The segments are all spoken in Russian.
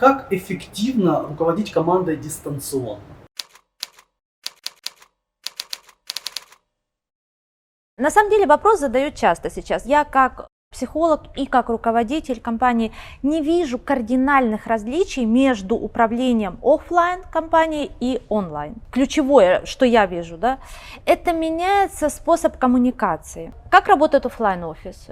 Как эффективно руководить командой дистанционно? На самом деле вопрос задают часто сейчас. Я как психолог и как руководитель компании не вижу кардинальных различий между управлением офлайн компанией и онлайн. Ключевое, что я вижу, да, это меняется способ коммуникации. Как работает офлайн офис?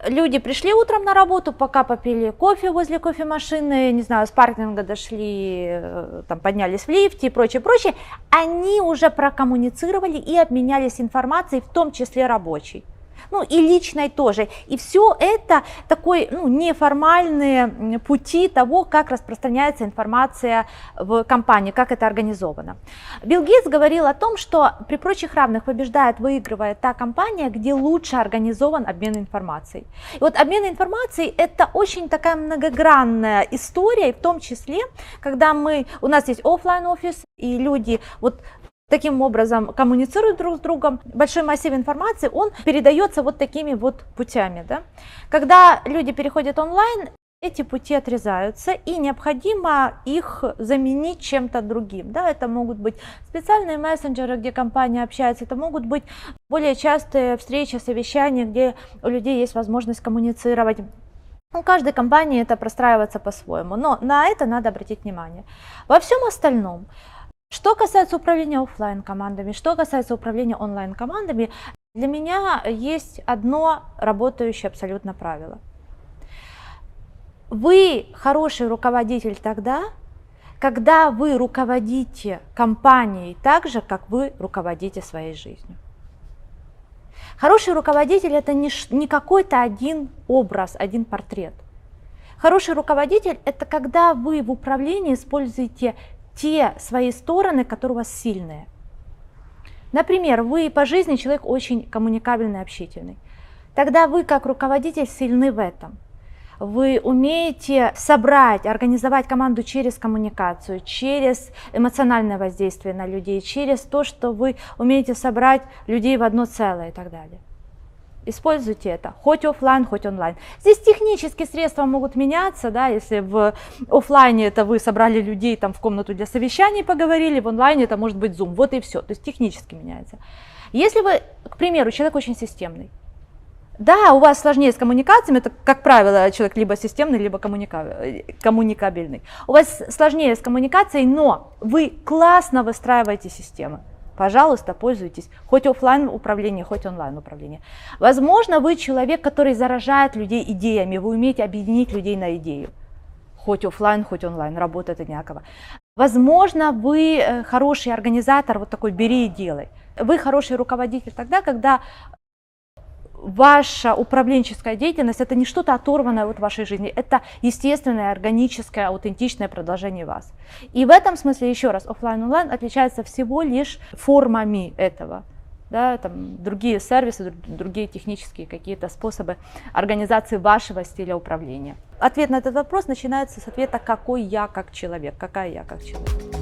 Люди пришли утром на работу, пока попили кофе возле кофемашины, не знаю, с паркинга дошли, там, поднялись в лифте и прочее, прочее, они уже прокоммуницировали и обменялись информацией, в том числе рабочей. Ну и личной тоже. И все это такой, неформальные пути того, как распространяется информация в компании, как это организовано. Билл Гейтс говорил о том, что при прочих равных побеждает, выигрывает та компания, где лучше организован обмен информацией. И вот обмен информацией – это очень такая многогранная история, и в том числе, когда у нас есть офлайн офис, и люди вот таким образом коммуницируют друг с другом, большой массив информации, он передается вот такими вот путями. Да? Когда люди переходят онлайн, эти пути отрезаются, и необходимо их заменить чем-то другим. Да? Это могут быть специальные мессенджеры, где компания общается, это могут быть более частые встречи, совещания, где у людей есть возможность коммуницировать. У каждой компании это простраивается по-своему, но на это надо обратить внимание. Во всем остальном, что касается управления офлайн командами, что касается управления онлайн командами, для меня есть одно работающее абсолютно правило. Вы хороший руководитель тогда, когда вы руководите компанией так же, как вы руководите своей жизнью. Хороший руководитель – это не какой-то один образ, один портрет. Хороший руководитель – это когда вы в управлении используете те свои стороны, которые у вас сильные. Например, вы по жизни человек очень коммуникабельный, общительный. Тогда вы как руководитель сильны в этом. Вы умеете собрать, организовать команду через коммуникацию, через эмоциональное воздействие на людей, через то, что вы умеете собрать людей в одно целое и так далее. Используйте это, хоть офлайн, хоть онлайн. Здесь технические средства могут меняться, да, если в офлайне это вы собрали людей там в комнату для совещаний, поговорили, в онлайне это может быть Zoom, вот и все, то есть технически меняется. Если вы, к примеру, человек очень системный, да, у вас сложнее с коммуникациями, это, как правило, человек либо системный, либо коммуникабельный. У вас сложнее с коммуникацией, но вы классно выстраиваете системы. Пожалуйста, пользуйтесь, хоть офлайн управление, хоть онлайн управление. Возможно, вы человек, который заражает людей идеями, вы умеете объединить людей на идею. Хоть офлайн, хоть онлайн, работает одинаково. Возможно, вы хороший организатор, вот такой бери и делай. Вы хороший руководитель тогда, когда ваша управленческая деятельность – это не что-то оторванное от вашей жизни, это естественное, органическое, аутентичное продолжение вас. И в этом смысле, еще раз, офлайн-онлайн отличается всего лишь формами этого. Да, там, другие сервисы, другие технические какие-то способы организации вашего стиля управления. Ответ на этот вопрос начинается с ответа «какой я как человек», «какая я как человек».